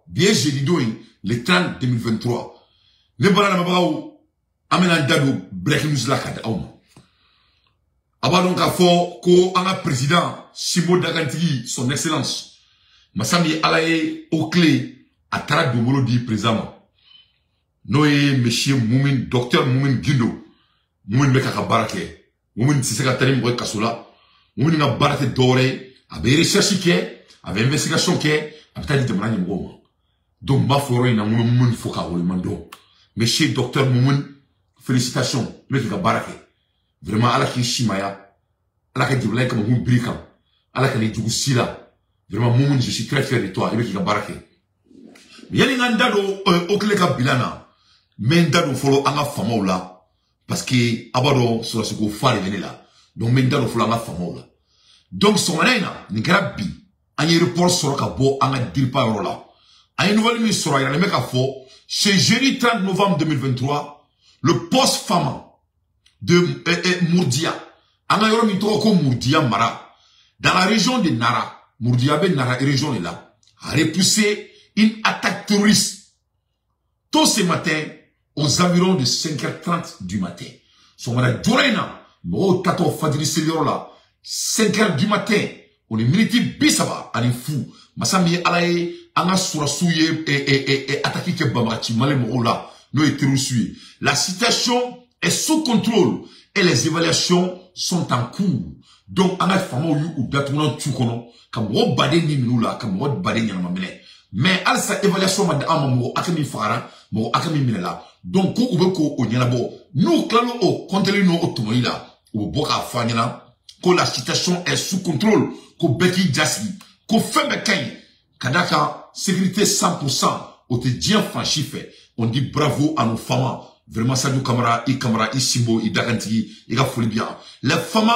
bien j'ai dit le 30 2023. Ne bala na babaw amena dado breaking news la kada awma. Aba donc a fo ko anga président Simo Dagantigi son excellence. Masami alaye au clé à tara domolo di président. Noé monsieur Moumin docteur Moumin Gindo. Moumin meka barake. Moumin siseka tani mo kasola. Moumin nga barate doré avec recherche ke, avec investigation ke, avec tali de mani mo. Donc, ma forêt n'a pas foka ou le mando. Monsieur docteur Moumoun, félicitations. Le qui a baraké. Vraiment, à la qui chimaya, à la qui dit comme un briquant, à la qui dit sila. Vraiment, Moumoun, je suis très fier de toi. Le qui a baraké. Yali ngandado au kleka bilana. Mendado follow anga famo là. Parce que abado sur ce qu'on fait venir là. Donc, mendado follow anga famo là. Donc, son manena, ni grabi. Anye report sur ka bo anga dirpa rola. À une nouvelle mission, il y a le mec à faux. Chez jeudi 30 novembre 2023, le poste femme de Mourdia, Mourdia Mara, dans la région de Nara, Mourdia ben Nara, région est là, a repoussé une attaque terroriste. Tôt ce matin, aux environs de 5h30 du matin. Son malade Dorena, Mo Tato Fadri là, 5h du matin, on est militaire bisaba, on est fou. Masami alaye, anga surasouye et attaqué que Bamati Malemola, nous est terrorisé. La situation est sous contrôle et les évaluations sont en cours. Donc, anga famo yu ou datunan tukono, comme wo bade ni minula, comme wo bade ni mamene. Mais à sa évaluation m'a amamo akami fara, mo akami minela. Donc, ko ubeko o nyalabo, nous clano o contenu no otomoila, ou boka fanyana, que la situation est sous contrôle, ko beki jasi, ko femme kay, kadaka sécurité 100%, on te dit franchi fait. On dit bravo à nos femmes. Vraiment, Sadio Kamara, Simbo, Dagantigi, il a folie bien. Les femmes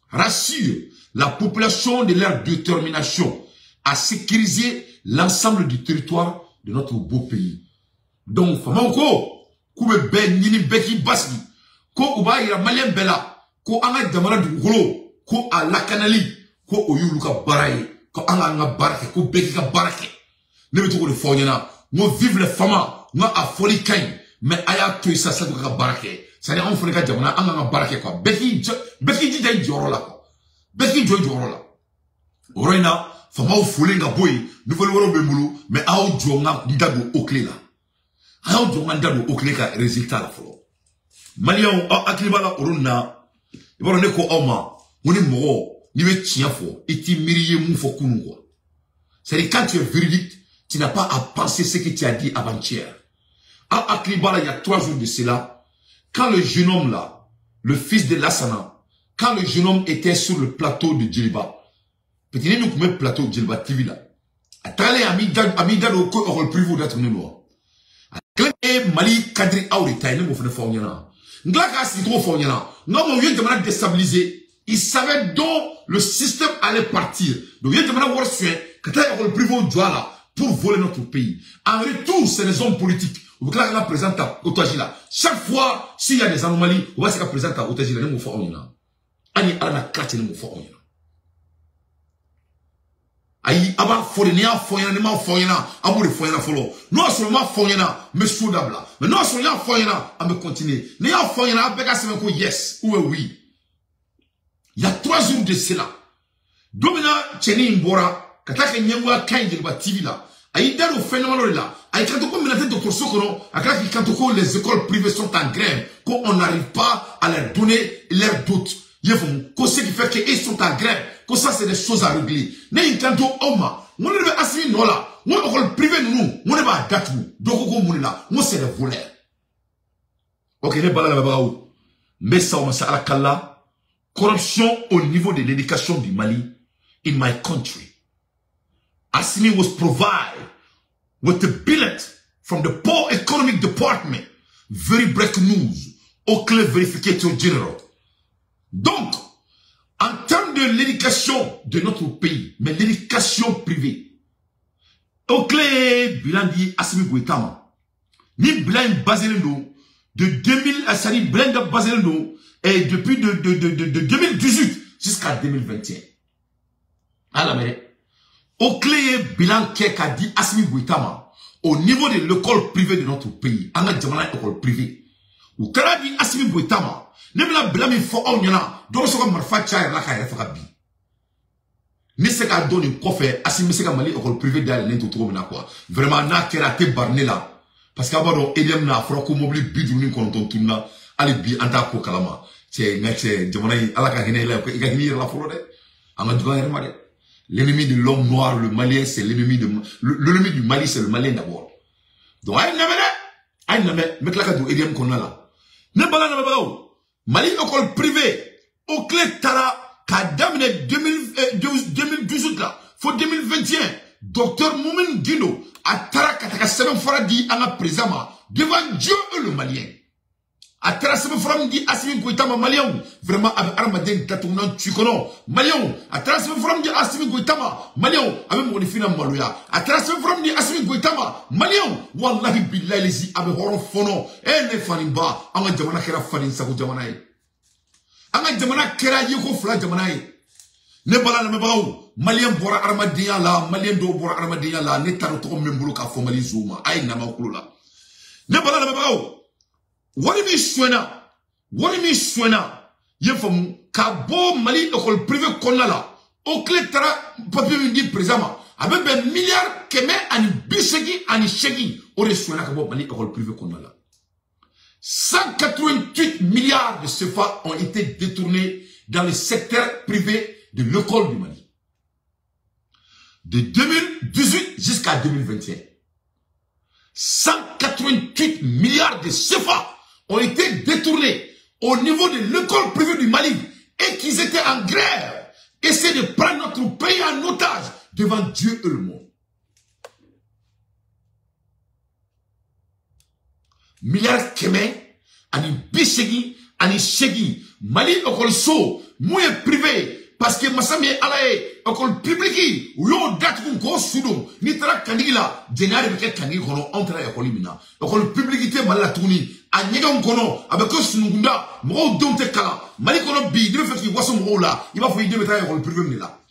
rassurent la population de leur détermination à sécuriser l'ensemble du territoire de notre beau pays. Donc, femmes, koube ben, nini beki baski, ko uba ira malien bela, ko anga damara du golo, ko a lakanali, ko oyuluka baraye, ko anga barake, ko beki ka barake. Ne me trouve le fournina, moi vive les femmes, moi a folie kain, mais aya tu ça ça doit barake. Ça n'est en folie ka jamana, anga barake quoi. Beki dit d'un joro là quoi. Beki joro là. Orena, femme au folie nga boy, nous voulons voir bemulu, mais a au jonga ndado au clé là. A au jonga ndado au clé ka résultat la folo. Malion aklibala oruna, ibaro neko oma, on est mort, ni me tient fort, et ti miriye mou fo kunu quoi. C'est-à-dire quand tu es véridique, tu n'as pas à penser ce que tu as dit avant-hier. À Aklibala, il y a 3 jours de cela, quand le jeune homme là, le fils de Lassana, quand le jeune homme était sur le plateau de Djeliba, petit nous comme plateau de Djeliba TV là, à travers Amida le rôle privé d'être noir. À Clé Mali Kadri Aurita, il ne me fait pas rien. N'glaka si trop fort rien. Non, mon vieux demande déstabiliser. Il savait dont le système allait partir. Donc, il demande voir soin. Quand il y a le privé là pour voler notre pays. En retour, c'est les hommes politiques. Vous voyez là, présente à Otagila. Chaque fois, s'il y a des anomalies, vous voyez ce qu'on présente à Otagila. Nous faut on y a. Ani ala na kati nous faut on y a. Aïe, aba fournia foyena, ne ma foyena, amour foyena follow. Non seulement foyena, mais soudabla. Mais non seulement foyena, à me continuer. Ne ya foyena, bega se me ko yes ou oui. Il y a 3 jours de cela. Domina Tcheni Mbora. Kataka nyangwa kanji ba TV là. Aïe dans le phénomène là. Aïe quand on met docteur Sokono, akaki quand les écoles privées sont en grève, qu'on n'arrive pas à leur donner leurs doutes. Ko ce qui fait qu'ils sont en grève, que ça c'est des choses à régler. Né kanto oma, on ne veut assumer non là. On école privée nous, on ne va datu. Doko mo là, moi c'est des voleurs. OK, les balala babaou. Mais ça on sa kala. Corruption au niveau de l'éducation du Mali in my country. Assimi was provided with the billet from the Poor Economic Department. Very breaking news. Au clé vérificateur général. Donc, en termes de l'éducation de notre pays, mais l'éducation privée, au clé bilan dit Assimi Goïtama, ni bilan basé de 2000 à Sani bilan basé et depuis de 2018 jusqu'à 2021. À la mairie. Au clé bilan qu'a dit Assimi Goïtama, au niveau de l'école privée de notre pays, en a demandé école privée. Ou quand dit Assimi Goïtama, ne me la blâme fort en yana, donc ce qu'on m'a fait chai la kaya fakabi. Ne se ka donner quoi faire, Assimi se ka mali école privée d'aller n'être trop mena quoi. Vraiment, n'a qu'à te barner là. Parce qu'avant, Eliam n'a froko mobile bidounin konton tunna, ali bi anta ko kalama. C'est, demandé, à la kagine là, il a gagné la forêt. En a douane remade. L'ennemi de l'homme noir, le malien, c'est l'ennemi de, l'ennemi du Mali, c'est le malien d'abord. Donc, aïe, mec la kadou, Eliam qu'on a là. Ne pas là, Mali, école privée, au clé Tara, Kadamine 2018 là, faut 2021, docteur Moumen Dino, à Tara Kataka Seven Faradi, en a présent, devant Dieu et le malien. À Tara Seven Faradi, Assimi Goïtama malien, vraiment, avec Armadin, Tatounan, Tukono, malien, à Tara Seven Faradi, Assimi Goïtama, malien, avec mon fina Maloya, à Tara Seven Faradi, Assimi Goïtama, malien, Wallahi Billahi Lezi, avec Horon Fono, et les Fanimba, en a Jamana Kera Fanin Sakou Jamanaï. Anga jamana kera yeko fla jamana ye ne bala na mebaw malien bora armadiya la malien do bora armadiya la ne taro to membulu ka fo mali zuma ay na makulu la ne bala na mebaw woni mi suena ye fam ka bo mali école privée konna la o clé tara papier mi di présama avec ben milliard keme ani bisegi ani shegi o re suena ka bo mali école privée konna la 188 milliards de CFA ont été détournés dans le secteur privé de l'école du Mali. De 2018 jusqu'à 2021. 188 milliards de CFA ont été détournés au niveau de l'école privée du Mali et qu'ils étaient en grève. Essayer de prendre notre pays en otage devant Dieu et le monde. Milliards keme, ani bisegi, ani shegi, Mali école so, mouye privé, parce que masami alaye, école publique, ou yon date ko soudou, ni tara kandila, djenare beke kandil kono, entre école mina. École publicité Mali la tourni, a nyegan kono, avec sunugunda, mou domte kala, Mali kono bi, dime fait ki waso mou la, il va faut y demetra école privée mina.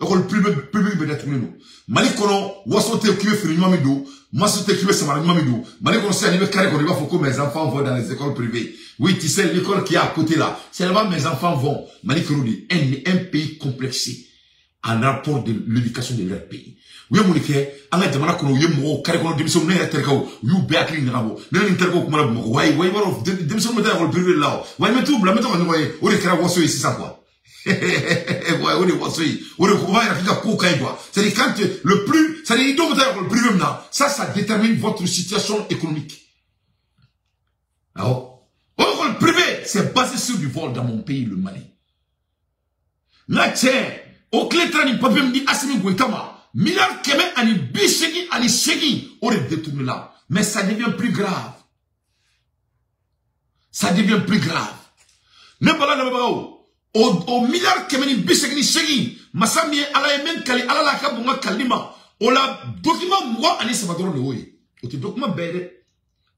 École privée beda tourni nou. Mali kono, waso te kiwe fini mamidou, moi, je te kivé, c'est ma mamidou. Malgré qu'on sait, il carré qu'on il faut que mes enfants vont dans les écoles privées. Oui, tu sais, l'école qui est à côté là. C'est là-bas mes enfants vont. Malgré un pays complexé en rapport de l'éducation de leur pays. Oui, mon frère, en fait, demande qu'on y ait carré qu'on démission, n'est pas terko, you be a clean nabo. N'est pas terko comme la boue. Ouais, démission de l'école privée là. Ouais, mais tout, la méthode, on est, on est carré wasso ici, ça quoi. Ouais, on est wasso ici. On est couvert avec la coca et quoi. C'est-à-dire, quand le plus, c'est-à-dire, il doit être le privé maintenant. Ça détermine votre situation économique. Alors, le privé, c'est basé sur du vol dans mon pays, le Mali. Là, tiens, au clé trani, papier me dit, Assimi Goïtama, milliard keme, ani bishegi, ani shegi, on est détourné là. Mais ça devient plus grave. Ça devient plus grave. Ne pas là, au milliard keme, ni bishegi, ni shegi, masami, ala yemen kali, ala la kabunga kalima, on la document, moi, ani sabadoro le oye. Au document bête.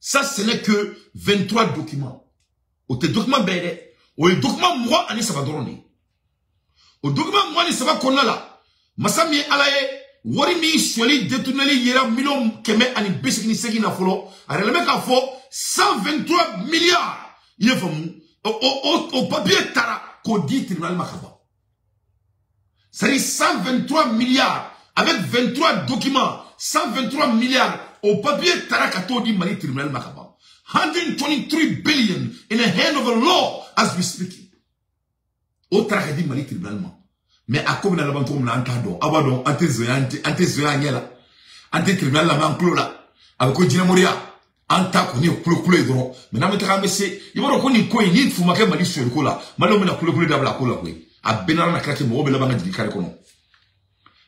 Ça, ce n'est que 23 documents. Au document bête. Au document, moi, ani sabadoro ne. Au document, moi, ani sabadoro là. Masami, ala ye, wari mi swali détourné yera million keme ani bishegi, ni shegi na folo. Alors, le mec a fait 123 milliards. Il est fait au papier tara, qu'on dit tribunal makaba. Ça dit 123 milliards. Avec 23 documents, 123 milliards au papier Tarakato di Mali tribunal makaba. 123 billion in the hand of the law as we speak. Au Tarakadi Mali tribunal ma. Mais à comme na labanto na antado, abado ante zoya nyela. Ante tribunal la manklo la. Avec ko jina moria. Anta ko ni kulo edro. Mais na metaka messe, yiboro ko ni ko ni fumake Mali sur ko la. Malo mena kulo dabla ko la ko. A benara na krake mo be la banga di kare kono.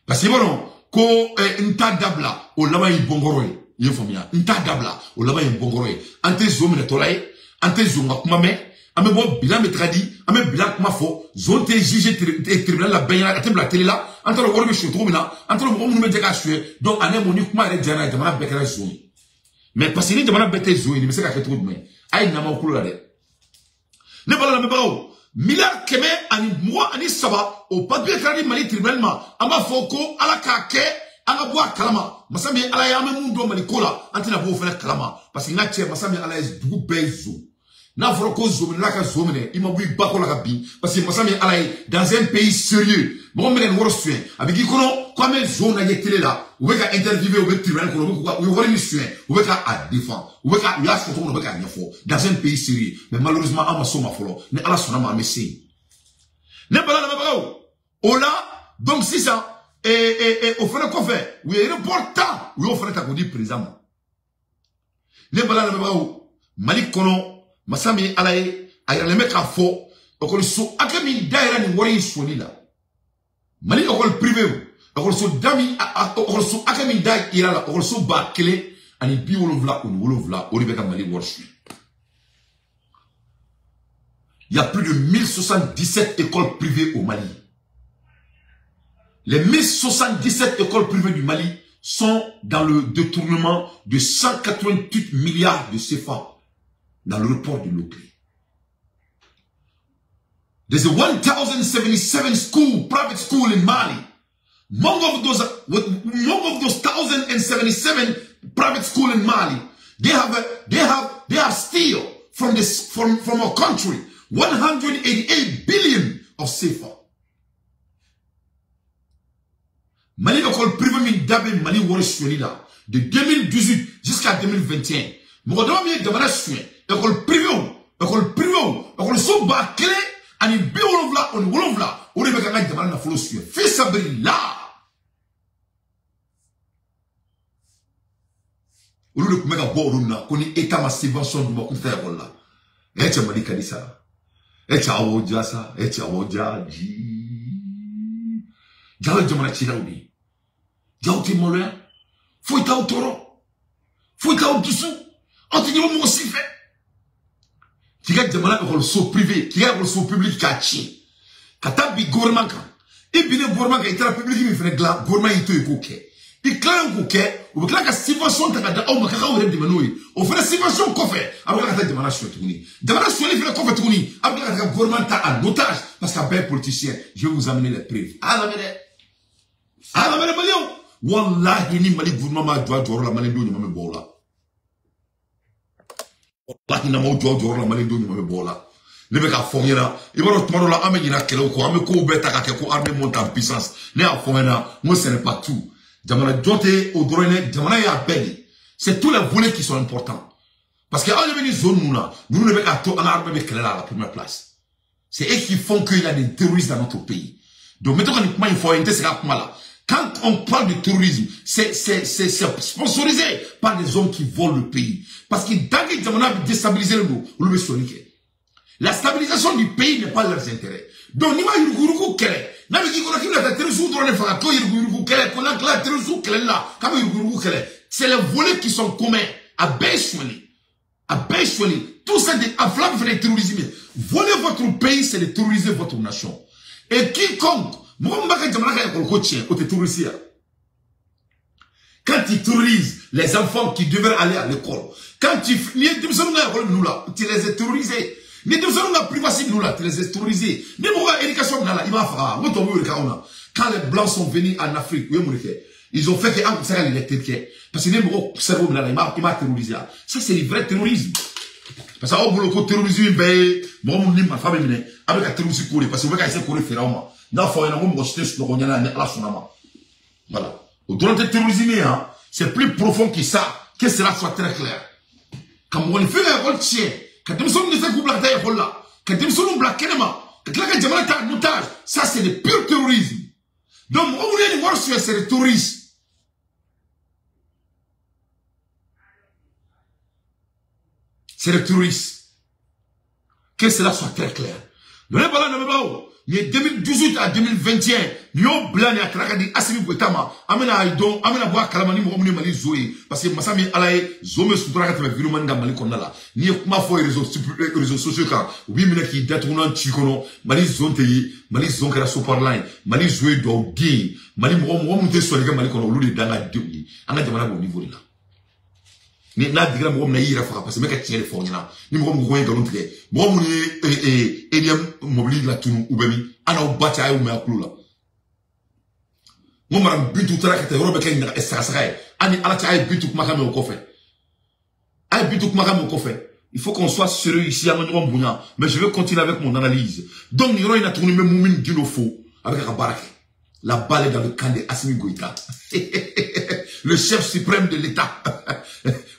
Parce que bon, ko nta dabla o lama yi bongoroy ye famia nta dabla o lama yi bongoroy ante zo mena tolay ante zo ngakuma me ame bo bilan metradi ame bilan kuma fo zo te juge tribunal la benya ate bla tele la ante lo worbe shoto mina ante lo mo me deka sué donc ane moni kuma re jana jamana bekara zo mais parce que ni jamana bete zo ni me se ka keto mais ay na ma kulo la de ne bala me bawo milliard keme ani moi ani saba au papier tradi mali tribunal amba foko ala kake anga boa kalama masami ala ya mundo mali kola antina bo fena kalama parce que ngache masami ala is dugu bezo na froko zo na ka zo mene imabui bakola ka bi parce que masami ala dans un pays sérieux bon menen wor soin avec ikono comme zone na yetele là ou ka interviewer ou tribunal ko ou wor mi soin ou ka à défendre ou ka ya photo no ka nyafo dans un pays sérieux mais malheureusement amaso ma folo ne ala sona ma messi ne bala na bala o là donc si ça au fait qu'on fait oui il est important oui on fait ta dit président ne bala na bala mali kono masami alaye ayra le mettre à faux okol so akami daira ni wori soni la mali okol privé okol so dami okol so akami dai ira la okol so ba clé ani bi wolovla o libeka mali worshi. Il y a plus de 1077 écoles privées au Mali. Les 1077 écoles privées du Mali sont dans le détournement de 188 milliards de CFA dans le report de l'eau. There's a 1077 private school in Mali. Among of those 1077 private school in Mali, they have still from our country 188 billion of CFA. Mali école privée min dabe Mali wori là de 2018 jusqu'à 2021. Mogadama mi demanda soin école privée école so ba clé ani bi wolovla on be ka demanda na folo soin fi sabrilla. Olu de kumeka boruna koni état ma subvention du mako ta école là. Echa Mali kanisa. Echa awoja sa, echa awoja ji. Jawe jamana chiraudi. Jauti molen, faut ta autoro, faut ta autosou, anti mo aussi fait. Qui gagne demanda pour le saut privé, qui gagne pour le saut public caché. Kata bi gouvernement kan. Et bien le gouvernement qui est la public mi fait gla, gouvernement il te écoqué. Il clame écoqué, ou clame que subvention ta da o makaka o de manoi. On fait la subvention qu'on fait, après la demanda sur tourni. Demanda sur les fait qu'on fait tourni, après la gouvernement ta en otage parce qu'un bel politicien, je vais vous amener les preuves. À la mère Malion. Wallahi ni Mali gouvernement doit la Mali do nyama bola. Wallahi na mo doit la Mali do nyama bola. Ne be ka fongera, e baro tomaro la ame nyina kele ko ame ko beta ka ke ko armée monte en puissance. Ne a fongera, moi ce n'est pas tout. Jamana jote au drone, jamana ya beli. C'est tous les volets qui sont importants. Parce que on est zone nous ne be ka to en armée be kele la première place. C'est eux qui font qu'il y a des terroristes dans notre pays. Donc maintenant quand il faut intéresser là. Quand on parle de terrorisme, c'est sponsorisé par des hommes qui volent le pays. Parce que dans les gens qui déstabiliser le mot, la stabilisation du pays n'est pas leur intérêt. Donc, ni ma yurugurugu kele. Na me kiko na kila ta terrorisme drone fanga ko yurugurugu kele ko na kla terrorisme kele là. Comme yurugurugu kele. C'est les volets qui sont communs à Beiswali. À Beiswali. Tout ça en flamme fait le terrorisme. Voler votre pays, c'est de terroriser votre nation. Et quiconque quand tu terrorises les enfants qui devaient aller à l'école, quand tu les as terrorisés, tu les as terrorisés. Quand les blancs sont venus en Afrique, ils ont fait que parce que les cerveau il m'a terrorisé. Ça c'est le vrai terrorisme. Parce que au terrorisme, ma famille avec un terrorisme parce que vous essayer de faire voilà. Au-delà de terrorisme, c'est plus profond que ça. Que cela soit très clair. Quand on fait la rôle tient, quand on fait la couple là, quand on fait la kenema, quand on fait un otage, ça c'est le pur terrorisme. Donc, on voulait voir si c'est le terrorisme. C'est le terrorisme. Que cela soit très clair. Ne pas là, ne pas de 2018 à 2021, nous blanc et à dit Assimi Bouetama, amena Aïdon, amena Bois Kalamani, Moumou Mali Zoé, parce que Massami Alaye, Zome Soutra, Virumanda Mali Kondala, ni ma foi réseaux sociaux, car oui, mais qui détournent Chikono, Mali Zonteyi, Mali Zonkera Soparline, Mali Zoé Dogui, Mali Moumou sur les Mali Kono, Lou de Danga Dugui, en a demandé au niveau là. ni na digra mo na yira fa parce que me ka tirer fo nyina ni mo ko ngalo tige mo mo ni eliam mobili la tunu ubemi ana ubati ayu me akulu la mo maram bitu tara ka robe kay na esaka ani ala ta ay bitu kuma ka me ko fait ay bitu kuma ka me ko fait. Il faut qu'on soit sérieux ici à mon bouillon. Mais je vais continuer avec mon analyse. Donc, il y aura une tournée même moumine d'une faux avec Rabarak. La balle est dans le camp de Assimi Goïta. Le chef suprême de l'État.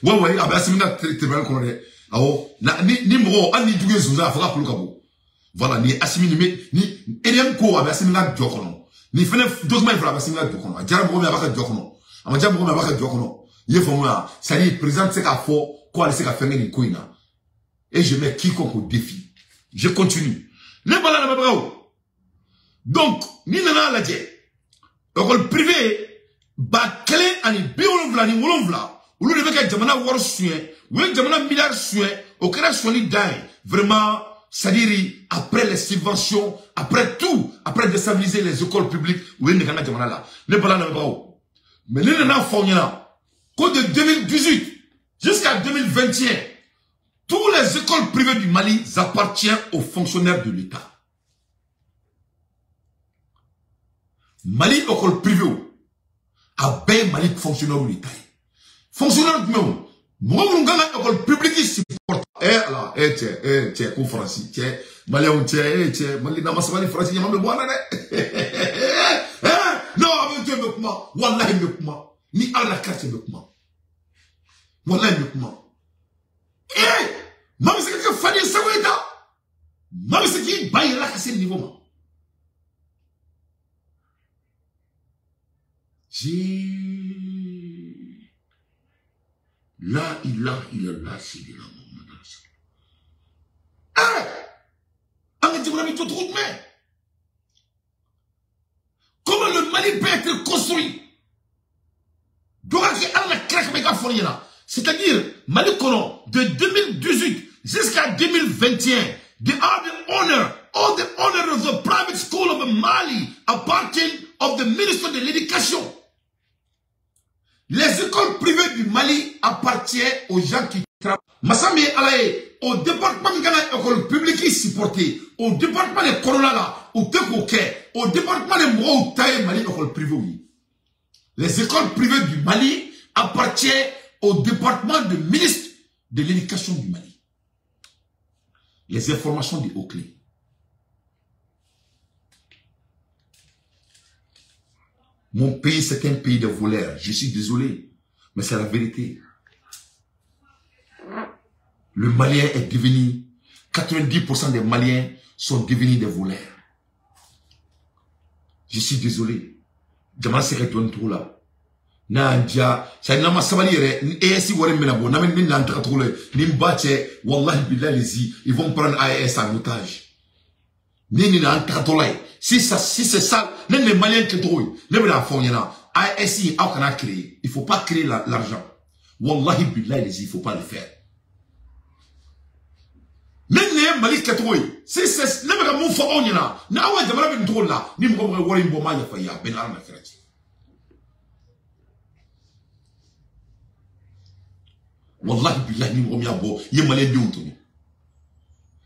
Ouais, ah ben Assimi Goïta, qu'on est. Ah oh, ni moro, ni doué zouza, fera pour le cabo. Voilà, ni Assimi ni Eliam Ko, ah ben Assimi Goïta, Djokono. Ni Fene, 12 mois, il fera Assimi Goïta, Djokono. Djaram Rome, Abaka Djokono. Amadjam Rome, Abaka Djokono. Il faut moi, ça dit, présente ce qu'a fait, quoi, c'est qu'a fait, ni Koina. Et je mets quiconque au défi. Je continue. Les balades à ma donc, ni nana la dje. L'école privée, ba clé ani biolonvla ni wolonvla. Ou le devait jamana war soin, ou le jamana milliard soin, au kera soigné d'ail. Vraiment, c'est-à-dire, après les subventions, après tout, après déstabiliser les écoles publiques, ou le nana jamana là. Les balades à ma mais les nana fournina, qu'au de 2018 jusqu'à 2021, toutes les écoles privées du Mali appartiennent aux fonctionnaires de l'État. Mali école privée a bien Mali fonctionnaire de l'État. Fonctionnaire de l'État. Moi, je école publique qui supporte. Là, tiens, conférence, tiens, Mali, tiens, Mali, n'a pas français, il m'a dit, non, avec Dieu, avec moi, Wallah, avec moi, ni à la carte, avec moi. Wallah, avec moi. Même si quelqu'un fait des savouétas, même si qui baille là, c'est le niveau. Là, il a c'est de la maman. Ah! On dit, vous avez tout route, mais. Comment le Mali peut être construit? C'est-à-dire, Mali Kono, de 2018 jusqu'à 2021, all the honor of the private school of Mali appartient of the Minister de l'Éducation. Les écoles privées du Mali appartiennent aux gens qui travaillent. Massami Alaye, au département de l'école publique qui supporté, au département de Corona, au Tekoke, au département de Mou Taï Mali, école privée. Les écoles privées du Mali appartiennent au département de ministre de l'Éducation du Mali. Les informations des hauts-clés. Mon pays, c'est un pays de voleurs. Je suis désolé, mais c'est la vérité. Le Malien est devenu, 90% des Maliens sont devenus des voleurs. Je suis désolé. Jamal Sereton tout là. Nandia, ça n'a pas sabali et si vous avez menabo, n'a même pas d'entre n'imbache, wallahi billah les ils vont prendre AES en otage. Ni si c'est ça, même les Maliens qui trouvent, même la fournina, AES, on a créé. Il faut pas créer l'argent. Wallahi billah les il faut pas le faire. Même les Maliens qui trouvent, si c'est, même la moufa onina, n'a pas de malade de là, ni m'ont voir une bombe à faya, ben arme frère. Wallahi billahi ni mromia bo ye malé biuntuni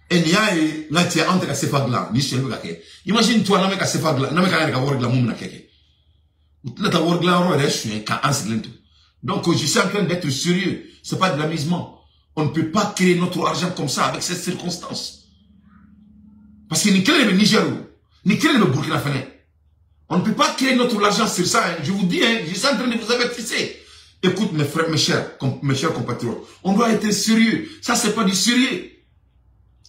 enya e ngati entre ka sefagla ni shelu kake imagine toi na me ka sefagla na me ka worgla mum na keke la ta worgla ro resu ka ansiglento. Donc je suis en train d'être sérieux, c'est pas de l'amusement. On ne peut pas créer notre argent comme ça avec ces circonstances, parce que ni créer le Niger ni créer le Burkina Faso, on ne peut pas créer notre argent sur ça, hein. Je vous dis, hein, je suis en train de vous avertir. Écoute mes frères, mes chers compatriotes, on doit être sérieux. Ça, c'est pas du sérieux.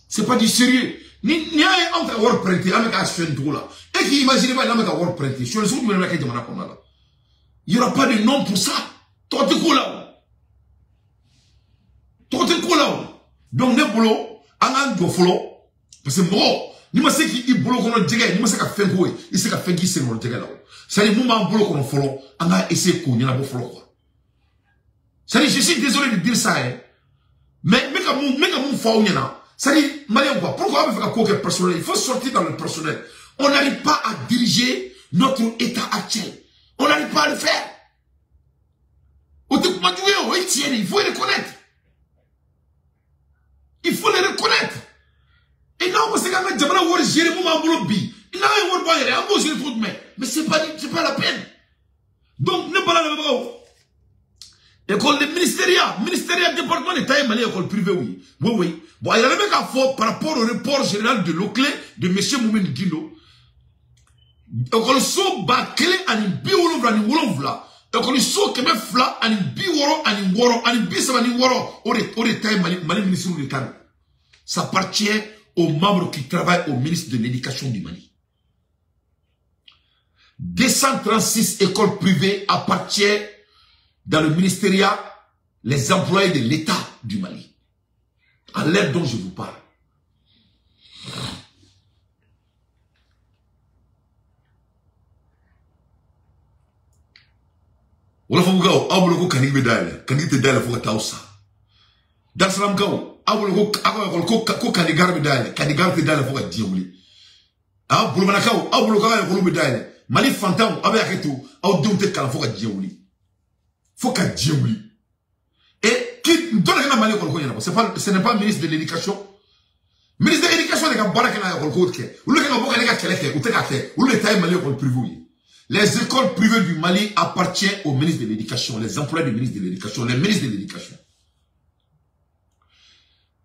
C'est pas du sérieux. Ni a entre war prêté avec un tout là. Et qui imagine pas avec un war prêté. Je le souhaite même la demande comme là. Il y aura pas de nom pour ça. Toi tu quoi là. Toi tu quoi là. Donc ne boulot, angan do follow. Parce que moi, ni ma sais qui boulot qu'on djega, ni ma sais qu'a fait quoi. Il sait qu'a fait qui c'est mon djega là. Ça dit moment boulot qu'on follow, anga essayer ko ni na bo follow. C'est-à-dire, je suis désolé de dire ça, hein. Mais quand mon faune, c'est-à-dire, Malien, pourquoi on fait un coquet personnel? Il faut sortir dans le personnel. On n'arrive pas à diriger notre état actuel. On n'arrive pas à le faire. On te dit, tiennent, il faut les reconnaître. Il faut les reconnaître. Et là, on sait qu'on a déjà voir gérer mon ambulobi. Il n'a rien voir gérer, on va gérer trop de mains. Mais c'est pas la peine. Donc, ne pas la même. École de ministériat, département d'État et Mali, école privée, oui. Oui. Bon, il y a le mec à fort par rapport au report général de l'Oclé de M. Moumen Guindo. École so ba clé ani biwolo ani wolonvla. École so keme fla ani biworo ani woro ani bisaba ani woro. Ore taille Mali ministre de l'État. Ça appartient aux membres qui travaillent au ministre de l'Éducation du Mali. 236 écoles privées appartiennent dans le ministériat, les employés de l'État du Mali. À l'heure dont je vous parle. Wala fo gaw awul ko kanigbe dale kanigte dale fo tawsa dar salam gaw awul ko kanigar be dale kanigar te dale fo diwli a bulmana kaw awul ko be dale Mali fantam abe aketu aw dumte kala fo diwli faut qu'à Dieu oui. Et qui donne la Mali ce n'est pas le ministre de l'Éducation. Le ministre de l'Éducation est un barrage qui a un côté. Ou le les écoles privées du Mali appartiennent au ministre de l'Éducation, les employés du ministre de l'Éducation, les ministres de l'Éducation.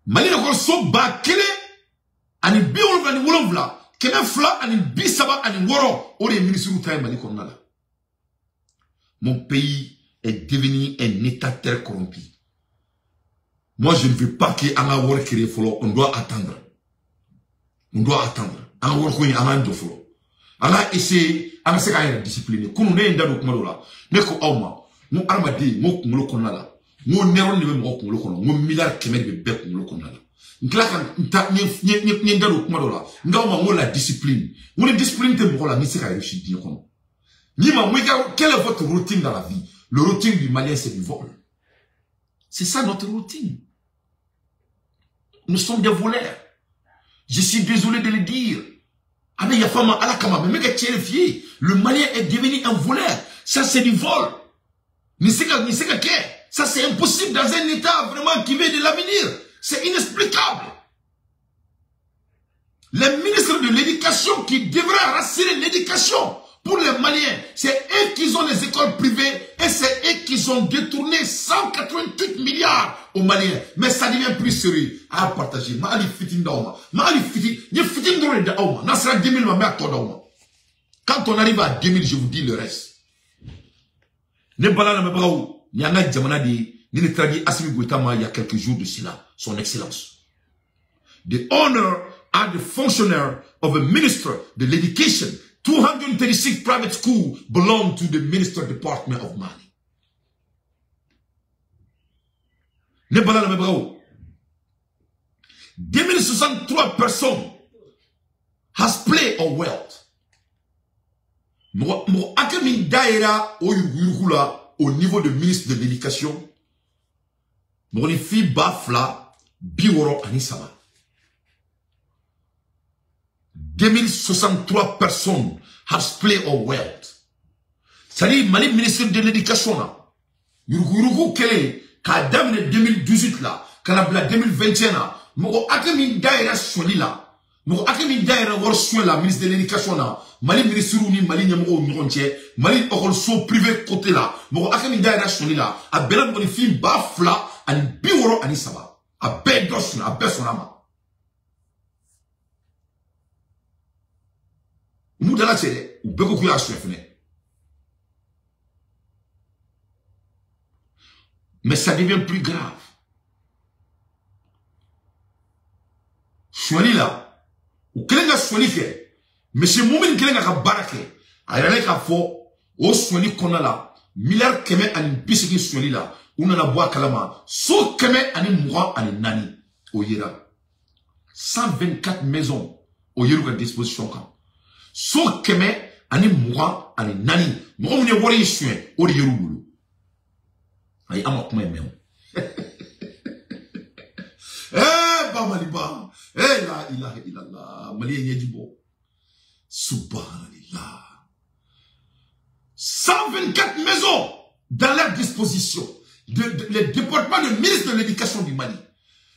Mali n'a pas so bakele ani biolov ani wolonvla kena fla ani bisaba ani woro o les ministres du Mali comme là. Mon pays est devenu un état très corrompu. Moi, je ne veux pas qu'il y ait un work créé follow. On doit attendre. On doit attendre. Un work créé, un follow. On a essayé, on a essayé de discipliner. Quand on est dans le commando là, mais qu'on a moi, mon armadi, mon kumlo konala, mon néron ne me mon kumlo konala, mon milliard kemet de bec kumlo konala. N'klaka n'y dans le commando là, n'gauma la discipline. Mon discipline te brola, ni c'est réussi dire comme. Ni ma quelle est votre routine dans la vie? Le routine du Malien, c'est du vol. C'est ça notre routine. Nous sommes des voleurs. Je suis désolé de le dire. Ah mais il y a pas mal à la kama, mais mec est le Malien est devenu un voleur. Ça c'est du vol. Ça c'est impossible dans un état vraiment qui veut de l'avenir. C'est inexplicable. Les ministres de l'éducation qui devraient rassurer l'éducation pour les Maliens, c'est eux qui ont les écoles privées et c'est eux qui ont détourné 188 milliards aux Maliens. Mais ça devient plus sérieux à partager. Mali fitin dauma. Mali fitin. Ni fitin drôle dauma. Nasra 2000 ma mère dauma. Quand on arrive à 2000, je vous dis le reste. Ne balana me braou. Nyanga jamana di. Ni le traduit Assimi Goïtama il y a quelques jours de cela. Son excellence. The honor and the functionary of a minister de l'éducation. 236 private schools belong to the Minister Department of Mali. Ne balana me bravo. 2063 personnes has played a wealth. Mo akemi daira o yurugula au niveau de ministre de l'éducation. Mo ni fi bafla biworo anisama. 2063 personnes has played a wealth. C'est-à-dire, Mali ministre de l'éducation là. Yurugu kele, kadam ne 2018 là, kanabla 2021 là, moko akemi daira soli là. Moko akemi daira war soin là, ministre de l'éducation là. Mali ministre ni Mali nyamo nronche, Mali okol so privé côté là. Moko akemi daira soli là. A bela mo ni fi bafla ani biworo ani saba. A bedos na, a besonama. Moudala c'est ou beaucoup plus à mais ça devient plus grave. Soigner là, ou quelqu'un a soigné fait, mais c'est moment quelqu'un a baraqué, a y'allé qu'à faux, au soigner qu'on a là, milliard keme ani bisiki soigner là, on a la bois kalama, so keme ani moura ani nani, au yera, 124 maisons, au yera à disposition quand. So keme ani moura ani nani, moura on est wari soin, au yera boulot. Aïe, à moi, même. Eh, bah, Maliba. Eh, la ilaha illallah. Malien Yedjibo. Subhanallah. 124 maisons dans leur disposition. le département de ministre de l'éducation du Mali.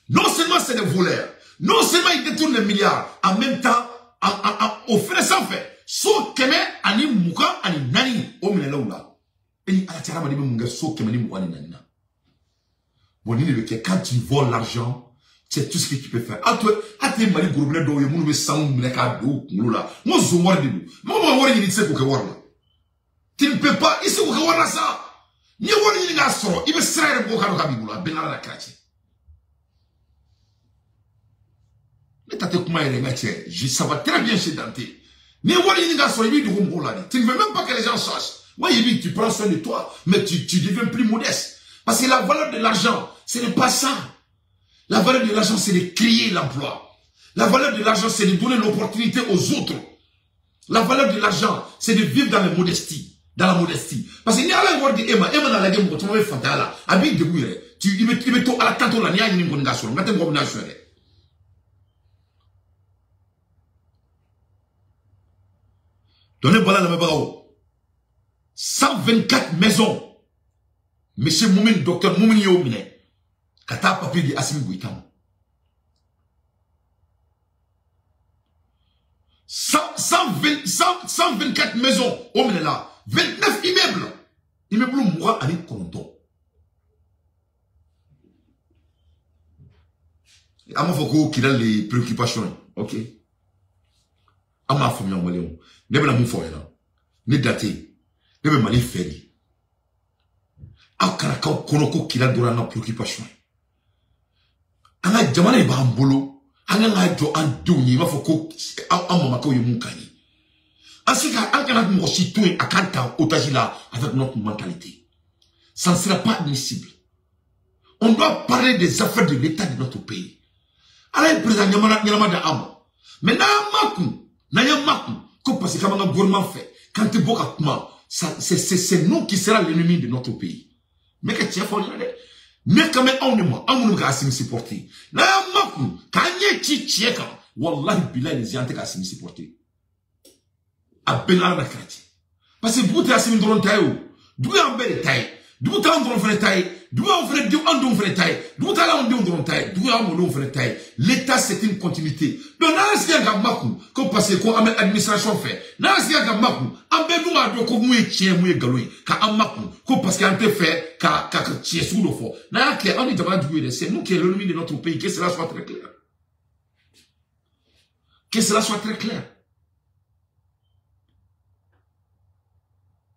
Non seulement c'est des voleurs, non seulement ils détournent les milliards, en même temps, au fait sans fait, so keme ani muka ani nani o menelaoula. Et ni ala tiara mani munga so keme ni muka ni nani. Bon, quand tu voles l'argent, c'est tout ce que tu peux faire. À toi, à tes mali gourmet d'eau, mon me sang, me ka d'eau, là. Moi, je vois de nous. Moi, moi, il sait pour là. Tu ne peux pas, il sait pour voir ça. Ni voir il a sort, il me sert pour faire le kabibula, ben la crache. Mais t'as comment il est métier, ça va très bien chez Dante. Ni voir il a sort, il dit du là. Tu ne veux même pas que les gens sachent. Moi, il dit, tu prends soin de toi, mais tu deviens plus modeste. Parce que la valeur de l'argent, ce n'est pas ça. La valeur de l'argent, c'est de créer l'emploi. La valeur de l'argent, c'est de donner l'opportunité aux autres. La valeur de l'argent, c'est de vivre dans la modestie. Dans la modestie. Parce que, il y a la voix de Emma dans la game, tu m'as fait là. Avec des bouilles, il met tout à la tante, il y a une combinaison. Il y a une combinaison. Donnez voilà le mébarao. 124 maisons. Monsieur Moumin, docteur Moumin Yomine, Kata papier de Assimi Gouitam. 124 maisons, Omine là, 29 immeubles. Immeubles mourant avec Konton. Ama Foko qui a les préoccupations. Ok. Ama famille en Maléon. Nebe la mou là. Ne daté. Nebe mali ferry. Akara konoko kila dora na préoccupation. Anga jamana iba mbolo, anga ngajo anduni ma foko amama ko yumunkani. Asika anga mo citoyen akanta otajila avec notre mentalité. Ça ne sera pas admissible. On doit parler des affaires de l'état de notre pays. Ala président nyama da amo. Mais na maku, ko parce que le gouvernement fait quand tu boka kuma, c'est nous qui sera l'ennemi de notre pays. Mais que tu as fait, mais quand même, on est supporter. Na maku, kanye chicheka, wallahi bilay les yante ka supporter. A benala na krati. Parce que vous t'as drone tayo, d'où en belle taille, d'où t'as drone fait taille, d'où on fait d'où on fait taille, d'où t'as on drone taille, d'où on fait taille. L'état c'est une continuité. Donc na si ga maku, ko parce que am administration fait. Na si ga maku, am be nous a do ko mu etien mu egaloy, ka am maku, ko parce que ante fait ka tie sous le fond. Na clair, on est devant du c'est nous qui est l'ennemi de notre pays, que cela soit très clair. Que cela soit très clair.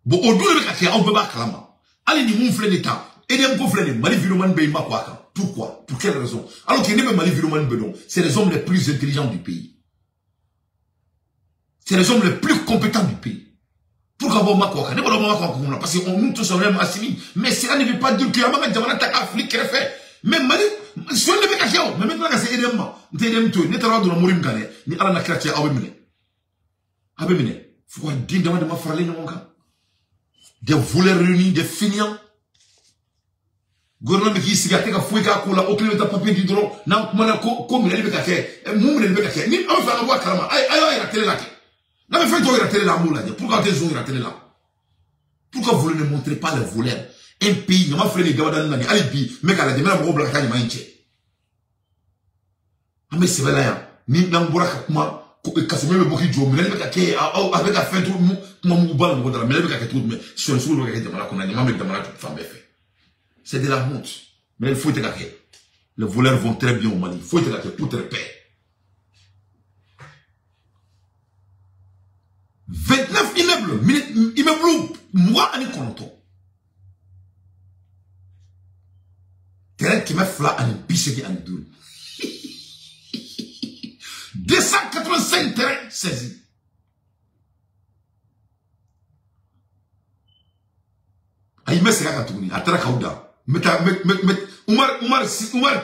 Bon, au double de on peut pas clamer. Allez, ni moufler l'état. Et des moufler, Mali Viroman Beyma Kwaka. Pourquoi? Pour quelle raison? Alors qu'il n'est pas Mali Viroman Bedon. C'est les hommes les plus intelligents du pays. C'est les hommes les plus compétents du pays. Pourquoi vous m'accordez? N'est pas Makwaka. Parce qu'on nous tous on est assimilés. Mais cela ne veut pas dire que la maman de l'attaque Afrique qu'elle fait. Mais Mali, si on ne veut pas mais maintenant c'est évidemment. Nous t'aidons tout. Nous t'aidons dans le Mourim Gane. Ni à la Kratia Abemine. Abemine. Faut dire de ma frère non des voleurs réunis, des fainéants. Gouvernement qui s'y gâte, qui a fouillé, qui a coulé, aucun de papier du drone, n'a pas comme il a dit, moum il a dit, ni on va avoir carrément, aïe, il a télé là. N'a pas fait toi, il a télé là, moula, pourquoi t'es zone, il a télé là? Pourquoi vous ne montrez pas les voleurs? Un pays, n'a pas fait les gars dans l'année, allez, bi, mec, à la demande, on va la maïnché. Ah, mais c'est vrai, ni n'amboura kakuma, kasi meme boki jo mele be kake avec la fin tout mo bal mo dara mele be kake tout mais sur le kake de mala kona ni mambe de mala tout femme fait c'est de la honte mais il faut te kake les voleurs vont très bien au Mali il faut te kake pour te repérer 29 immeubles moi ani konto terrain qui m'a fla ani biseki ani dul 285 terrains saisis. Aïe, mais c'est là quand on est. Attends, Kauda. Oumar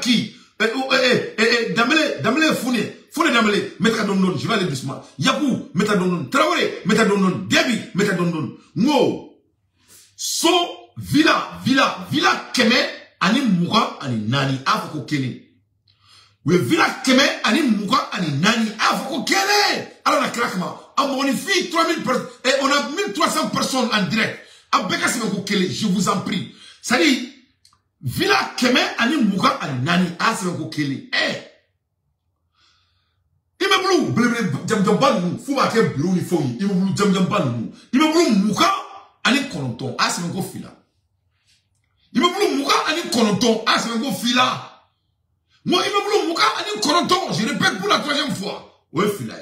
qui? Damele Founé Damele, Meta Dondon, je vais aller doucement. Yabou, Meta Dondon. Traoré, Meta Dondon. Debi, Meta Dondon. Ngo. So, Villa Keme, Ani Moura, Ani Nani, Afoko Kene. Oui, Villa Keme, Ani Mouka, Ani Nani, Afoko Kene. Alors, on a craquement. On bonifie 3000 personnes. Et on a 1300 personnes en direct. Abeka Simoko Kele, je vous en prie. Ça dit, Villa Keme ani Mouga ani Nani Aslan Kokele. Eh! Il me blou, Djamban, Fouba ke blou ni foni, il me blou Djamban, il me blou Mouga ani Kononton, Aslan Kofila. Il me blou Mouga ani Kononton, Aslan Kofila. Moi, il me blou Mouga ani Kononton, je répète pour la 3e fois. Ouais, Fila.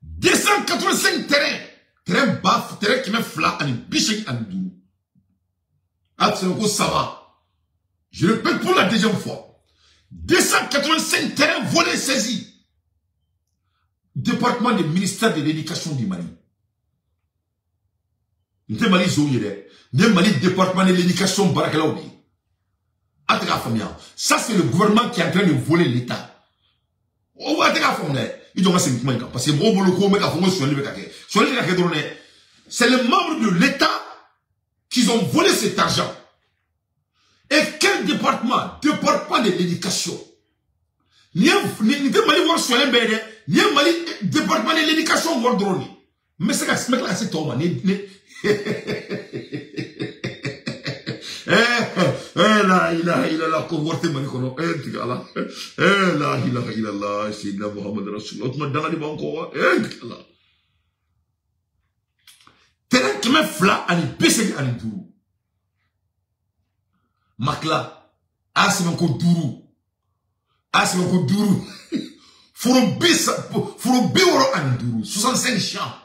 285 terrain baf, terrain qui me fla ani Bichek ani Dourou. Absolument, ça va. Je répète pour la 2e fois. 285 terrains volés saisis. Département du ministère de l'Éducation du Mali. Nous Mali Zoyere. Nous Mali département de l'Éducation Barakalaoudi. Ça c'est le gouvernement qui est en train de voler l'État. Oh, il doit se mettre parce que c'est les membres de l'État qui ont volé cet argent. Et quel département? Département de l'éducation. Ni Mali voir sur les bébés, ni Mali département de l'éducation voir drone. Mais c'est ce mec là c'est toi la ilaha converti Mali kono tigala la ilaha illallah sayyidina Muhammad rasulullah tuma danga di banko tigala terrain qui me fla ani pese ani Dourou. Makla, Asimanko Dourou. Furo Biworo ani Dourou. 65 champs.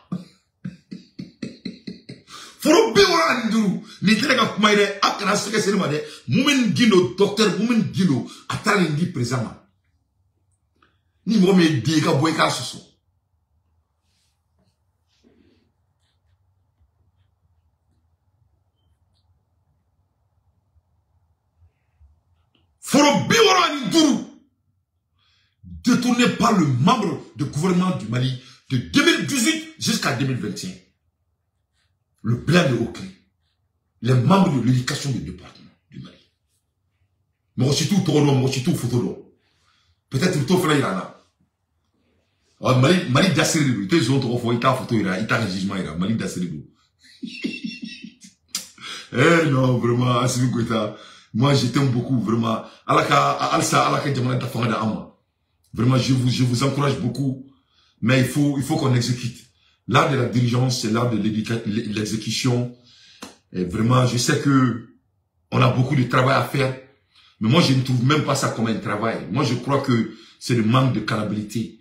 Furo Biworo ani Dourou. Ni terega kumaire, akana seke senema de, Moumen Gino, docteur Moumen Gino, atali ndi présent. Ni mwome dega boyka soso. Foro Biworo ani Dourou, détourné par le membre du gouvernement du Mali de 2018 jusqu'à 2021. Le plan de Okri. Les membres de l'éducation du département du Mali. Mais aussi tout Toro, mais aussi tout Fotolo. Peut-être tout Fela Irana. Mali Dasserido, il y a autres fois, il t'a photo, il t'a un jugement, Mali Dasserido. Eh non, vraiment, Assimi Goïta. Moi, je t'aime beaucoup, vraiment. Vraiment, je vous encourage beaucoup. Mais il faut qu'on exécute. L'art de la diligence, c'est l'art de l'exécution. Et vraiment, je sais que on a beaucoup de travail à faire. Mais moi, je ne trouve même pas ça comme un travail. Moi, je crois que c'est le manque de calabilité.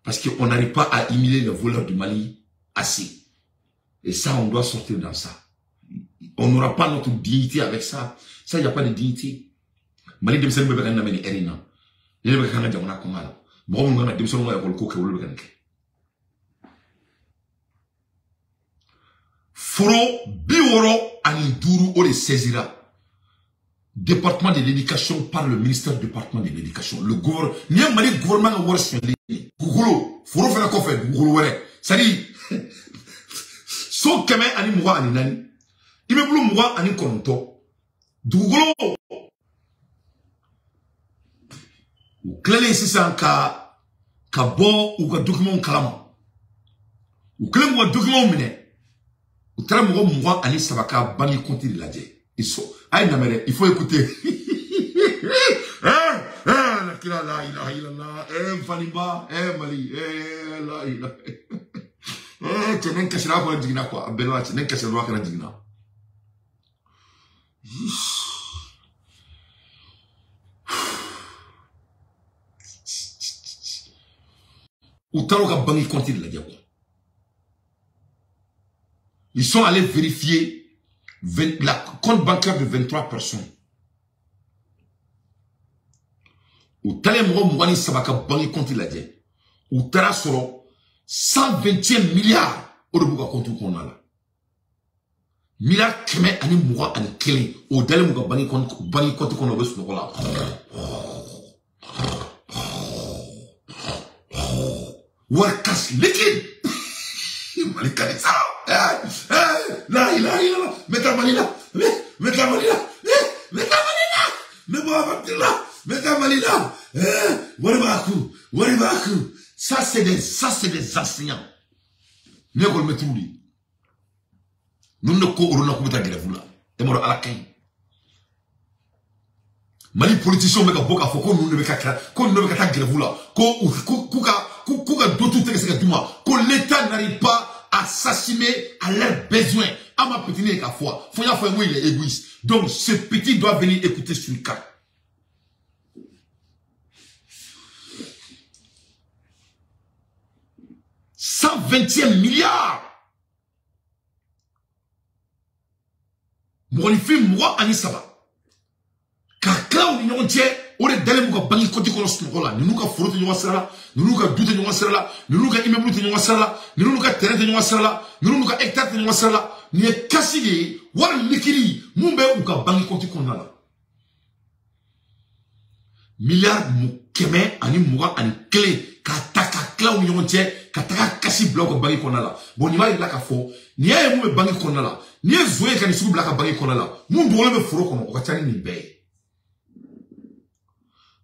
Parce qu'on n'arrive pas à humilier les voleurs du Mali assez. Et ça, on doit sortir dans ça. On n'aura pas notre dignité avec ça. Ça, il n'y a pas de dignité. Mali de Msel Bébé Nameni Erina. Il y a des gens qui ont mal. Bon, on a des gens qui ont mal. Foro Biworo ani Dourou o le saisira. Département de l'éducation par le ministère du département de l'éducation. Le gouvernement, ni un Mali gouvernement a oublié sur les Gougolo. Foro fait la conférence. Gougolo ouais. Ça dit, so keme ani Mouga ani Nani. Il me blou Mouga ani Kononton. Gougolo. Ou clé ici c'est un cas bon ou un document calme. Ou clé ou un document miné. Ou très Mouga ani Sabaka bani compte de la dé. Il faut écouter. La ilaha illallah, Fanimba, Mali, la ilaha. Tu n'es qu'à cela pour un digna quoi. Abelwa, tu n'es qu'à cela pour un digna. Ou t'as qu'à banni compte de la diable. Ils sont allés vérifier la compte bancaire de 23 personnes. Ou t'as Mouani Sabaka banni compte de la diable. Ou t'as soro 121 milliards au début compte qu'on a là. Milliards keme ani Mouga ani Kele. Ou t'as Mouga banni compte qu'on a là sur le là. Ouakas liquide. Malika ça. La ilaha illallah. Mets ta mani là. Mets ta mani là. Mets ta mani là. Mets moi là. Mets ta mani là. Waribaku. Ça c'est des enseignants. Nous on met tout lui. Nous ne courons pas de grève là. T'es mort à la caille. Mali politicien me ka boka fo ko nous ne ka grève là ko ka dotu te que duma ko l'état n'arrive pas à s'assumer à leurs besoins à ma petite ka foi faut y faire moi il est égoïste donc ce petit doit venir écouter sur le cas 120e milliard mon film moi anisaba Kakla ou n'yon tient, on est d'aller mouka bangi côté qu'on se là. Nous nous ka frotte n'yon sera, nous nous ka doute n'yon sera, nous nous ka immeuble n'yon sera, nous nous ka terrain n'yon sera, nous nous ka hectare n'yon sera. Ni est cassé, war likiri, mumbe ou ka bangi côté qu'on a là. Milliard moukeme ani mouga ani clé, kataka kla ou n'yon tient, kataka kassi bloc bangi qu'on a là. Bon ni va il la ka fo, ni a moume bangi qu'on a là, ni a zoé kani sou blaka bangi qu'on a là. Mumbe ou le fro qu'on a, on va tani ni bay.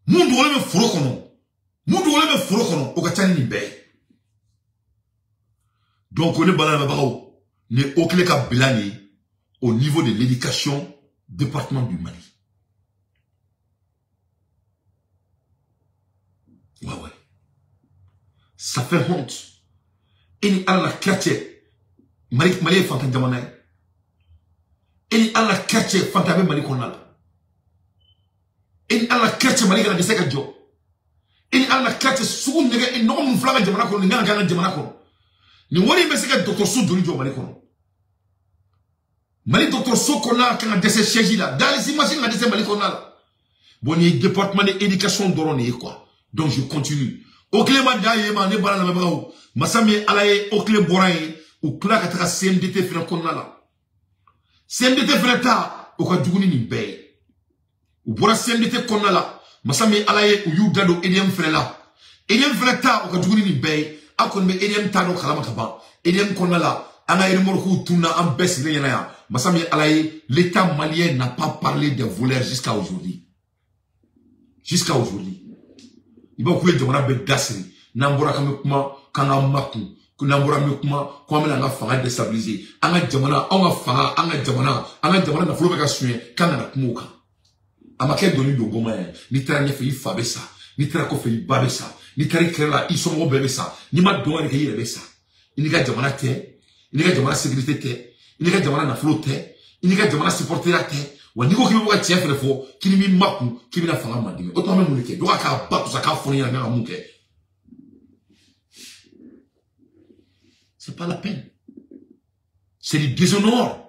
Mundu wale me furo kono okatani ni bay. Donc on est banana babao ne okle ka bilani au niveau de l'éducation département du Mali. Ouais. Ça fait honte. Et ni ala quartier Mali fanta jamana. Et ni ala quartier fanta be Mali konala. Et alla quartier Mali kana deseka jo. Et alla quartier sugu nege no mun flaga jamana ko ngana gana jamana ko. Ni wori be seka docteur So doli jo Mali ko. Mali docteur So ko na kana dese cheji la. Dans les images na dese Mali ko na la. Bon ni département d'éducation dorone quoi. Donc je continue. Au clément daye ma ne bala na babaw. Masami alaye au clé boraye ou kla ka taka CMDT fina ko na la. CMDT fina ta o ka duguni ni bay. Ou pour la CMDT qu'on a là, Masami alaye ou yu dado EDM frela. EDM frela, ou ka duguni ni bay, a kon me EDM tano kalama kaba. EDM qu'on a là, ana erimorku tuna en baisse rien. Masami alaye, l'État malien n'a pas parlé des voleurs jusqu'à aujourd'hui. Jusqu'à aujourd'hui. Il va couper de mon abbé gasri. Nambora kamekuma, kanga maku. Nambora mekuma, kwa mena nga fanga déstabilisé. Anga jamana, anga jamana na flobe ka suye, kanga na kumuka. Amake doni do goma ni tera nyefe ifa besa ni tera ko fe ibabesa ni tera krela isomo bebesa ni ma do ani ke yire besa ini ga jamana te ini ga jamana sécurité te ini ga jamana na flotte ini ga jamana supporter te wa ni ko ki boka tie fere fo kini mi maku kini na fanga mandime o to me munike do ka ba to saka foni na nga munke c'est pas la peine c'est du déshonneur.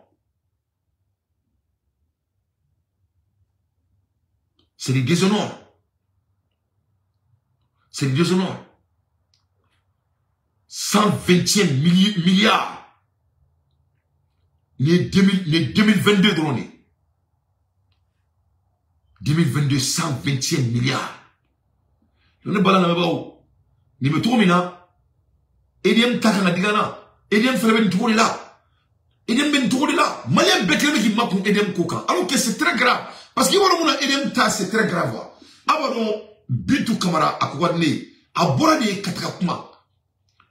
C'est du déshonneur. C'est du déshonneur. 120e milliard. Né 2022 drone. 2022, 120e milliard. Je ne sais pas là. Ni me trouve mina. Ediem takana digana. Ediem frebe ntouri là. Ediem ben ntouri là. Malien bekleme qui m'a pour Ediem koka. Alors que c'est très grave. Parce que voilà mon Edem ta c'est très grave. Abano Bintou Kamara a quoi né a borné katakuma.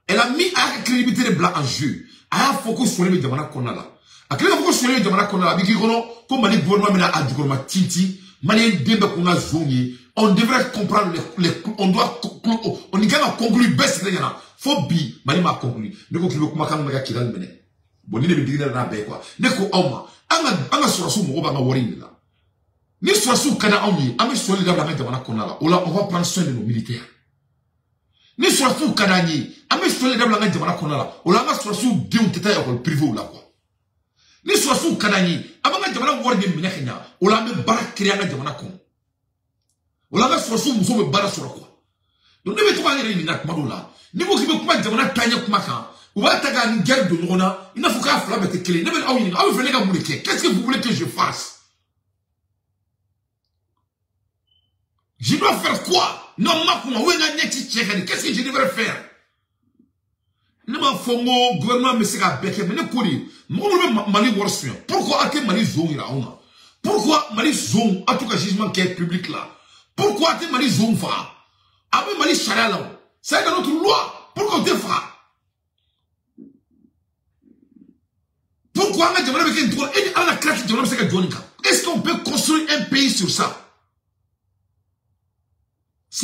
Elle a mis à la crédibilité des blancs en jeu. A focus sur les demanda qu'on a là. A quel focus sur les demanda qu'on a là. Bigi kono comme Mali gouvernement mena a du gouvernement tinti. Mali dembe qu'on a zoni. On devrait comprendre on doit on y gagne à conclure best les gens. Faut bi Mali m'a conclu. Ne ko kilo kuma kan mega kiran mene. Boni ne be digina na be quoi. Ne ko oma. Anga sur sou mo ba nga wori là. Ni soit sous Kana Omi, Ami soit les dames de Manakonala, on va prendre soin de nos militaires. Ni soit sous Kanani, Ami soit les dames de Manakonala, on va soit sous Dieu Teta ou le privé ou la quoi. Ni soit sous Kanani, Amanga de Manawar de Minakina, on va me barakriana de Manakon. On va soit sous Mousso me bara sur quoi. Donc ne me trouve pas les Minak Madoula, ni vous qui me coupez de Manatania Kumaka, ou va taga une guerre de Rona, il n'a faut qu'à flammer tes clés, ne me ah vous venez à Mouleke, qu'est-ce que vous voulez que je fasse? Je dois faire quoi? Non, qu'est-ce que je devrais faire? Ne m'a fongo, gouvernement me sera béqué, mais ne courir. Moi, Mali Warsuin. Pourquoi a-t-il Mali Zone là? Pourquoi Mali Zone, en tout cas, jugement qui est public là? Pourquoi a-t-il Mali Zone fa? Avec Mali Charia là? C'est dans notre loi. Pourquoi on te fera? Pourquoi on a dit, est-ce qu'on peut construire un pays sur ça?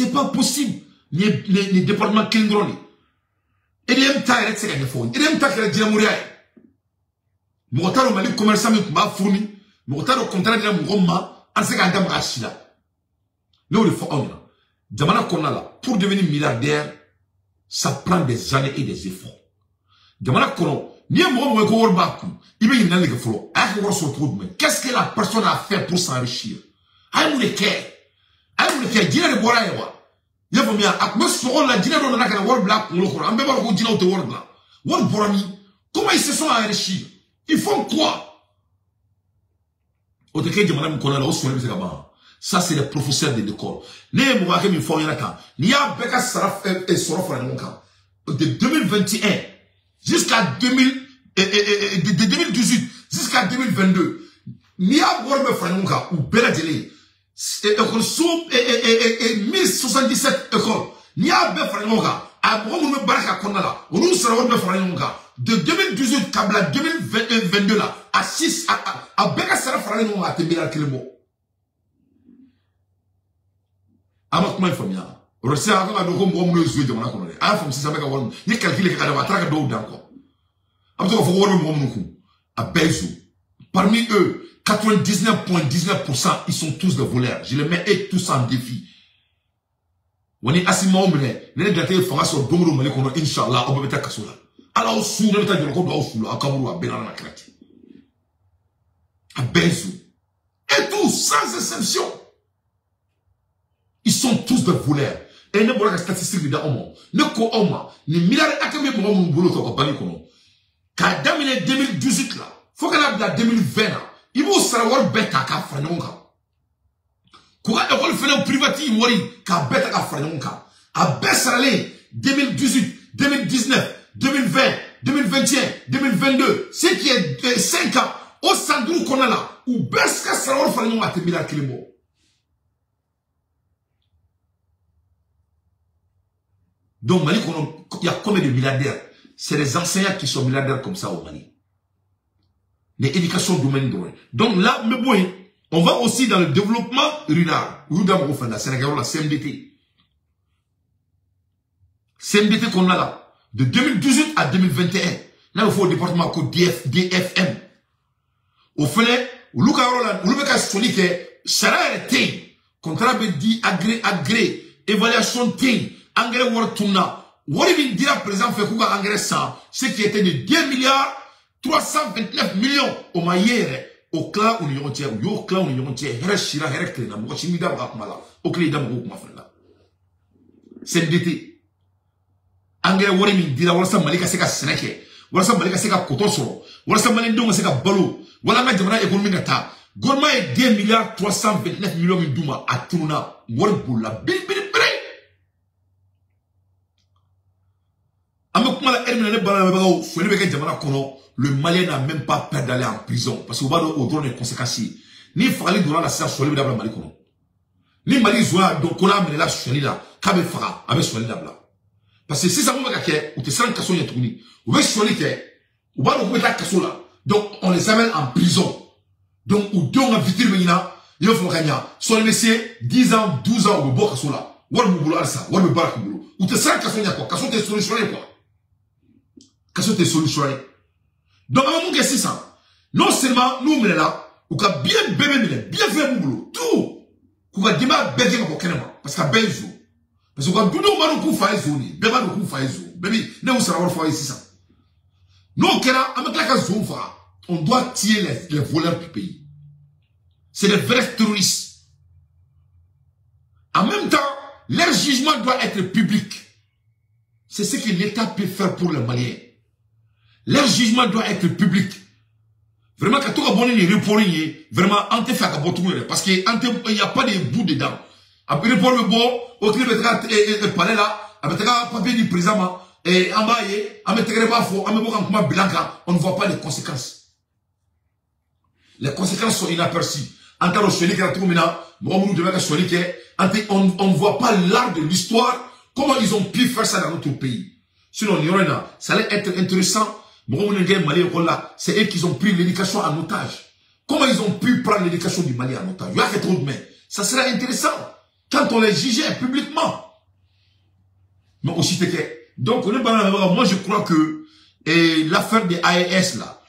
C'est pas possible. Les départements Kendroni. Et les MTA, c'est gagné fond. Et les MTA, c'est la Mouria. Moutaro Mali commerçant, m'a fourni. Moutaro contrat de la Mouroma, en ce cas, d'Amra Chila. Là où il faut en là. Damana Konala, pour devenir milliardaire, ça prend des années et des efforts. Damana Kono, ni un moment où on va il va y aller le flot. Qu'est-ce que la personne a fait pour s'enrichir? Aïe, le care. Aïe, le care. Dîner de boire, il y a bien, à quoi se la dîner de la World Black, ou le Coran, même pas dîner de World Black. World Borami, comment ils se sont enrichis? Ils font quoi? Au décret de Madame Konala, au soir de ça, c'est les professeurs de l'école. Les Mouaké, il faut y aller. Il y a Beka Saraf et Sorof de 2021 jusqu'à 2018 jusqu'à 2022. Il y a Worme Franonka ou Beladjele. École sous 1077 écoles. Il y a Befranonka. À Bromou Baraka Konala. Nous serons Worme Franonka. De 2018 à 2022 là. À 6 à Beka Saraf Franonka à Tembela Kilemo. Ama kuma infamia rosia aka do ko mo no zuwe jamana kono a fam si sabeka won ni calculer ka da traka do danko am to ko won mo ku a bezu parmi eux 99.19% ils sont tous des voleurs je les mets tous en défi woni asima omne ne date fanga so domro mali kono inshallah o beta kasula ala o su ne beta jolo ko do o su akaburu a benana na krati a bezu et tous sans exception. Ils sont tous des voleurs. Et ne voilà que statistique de l'homme. Ne ko oma. Ni milliard akame mo mo bolo to ko bani kono. Ka damine 2018 là. Faut que la 2020 là. Il faut savoir beta ka franonka. Ko ga école fene privati mori ka beta ka franonka. A besrale 2018, 2019, 2020, 2021, 2022. Ce qui est 5 ans au sandrou kono là. Ou beska savoir franonka te milliard kilimo. Donc, Mali, il y a combien de milliardaires? C'est les enseignants qui sont milliardaires comme ça au Mali. Les éducations domaine. Donc là, mais bon, on va aussi dans le développement rural. La Sénégal, la CMDT. CMDT qu'on a là, de 2018 à 2021. Là, il faut au département code DFM. Au fait, au Lukarola, au Lubeka Solike, Sarah était, contrat dit agré, évaluation T. Engrais Wartuna, Waribin dira présent fait Kouga engrais 100, ce qui était de 2 milliards 329 millions au maillère, au clan où nous y au clan où nous y Hereshira, Hereklena, Mochimida Bakmala, au clé d'Amou Mafenda. CNDT. Engrais Waribin dira Warsa Malika Seka Seneke, Warsa Malika Seka Kotosoro, Warsa Malindong Seka Balo, Walama Jamana Economicata, Gorma est 2 milliards 329 millions de Douma à Tuna, Warboula, Bilbil. Le Malien n'a même pas peur d'aller en prison parce qu'on va au droit des conséquences. Ni Fali durant la séance sur le Mali. Ni Mali Zoua, donc on a amené la Suali là, Kabe Fara, avec Suali là. Parce que si ça m'a fait, ou t'es sans casson y'a tourné, ou bien Suali ou bien on met la casson là. Donc on les amène en prison. Donc, ou deux on a vite le Ménina, il faut gagner. Soit le messieurs, 10 ans, 12 ans, ou bon casson là. Ou le boulot à ça, ou le barak boulot. Ou t'es sans casson y'a quoi, casson t'es solutionné quoi. Qu'est-ce que tu es solutionné? Donc, à mon question, non seulement nous, là, ou qu'a bien bébé, bien fait mon boulot, tout, ou qu'a démarré bégué pour qu'elle parce qu'à Benzo. Parce que quand nous, nous, nous, faire zone, bébé, nous, faire zone, bébé, nous, on sera faire ici, ça. Non, qu'elle a, avec la zone, on doit tirer les voleurs du pays. C'est des vrais terroristes. En même temps, leur jugement doit être public. C'est ce que l'État peut faire pour les Maliens. Leur jugement doit être public. Vraiment, quand tu as bonné les reports, vraiment, on te fait à parce qu'il n'y a pas de bout dedans. Après, report le bon, au clip de palais là, avec le papier du président, et en bas, avec le bafo, avec le blanc, on ne voit pas les conséquences. Les conséquences sont inaperçues. En tant que celui qui a trouvé là, on ne voit pas l'art de l'histoire, comment ils ont pu faire ça dans notre pays. Sinon, ça allait être intéressant. C'est eux qui ont pris l'éducation en otage. Comment ils ont pu prendre l'éducation du Mali en otage? Ça serait intéressant. quand on les jugeait publiquement. Mais aussi, donc, moi, je crois que l'affaire des AES, là,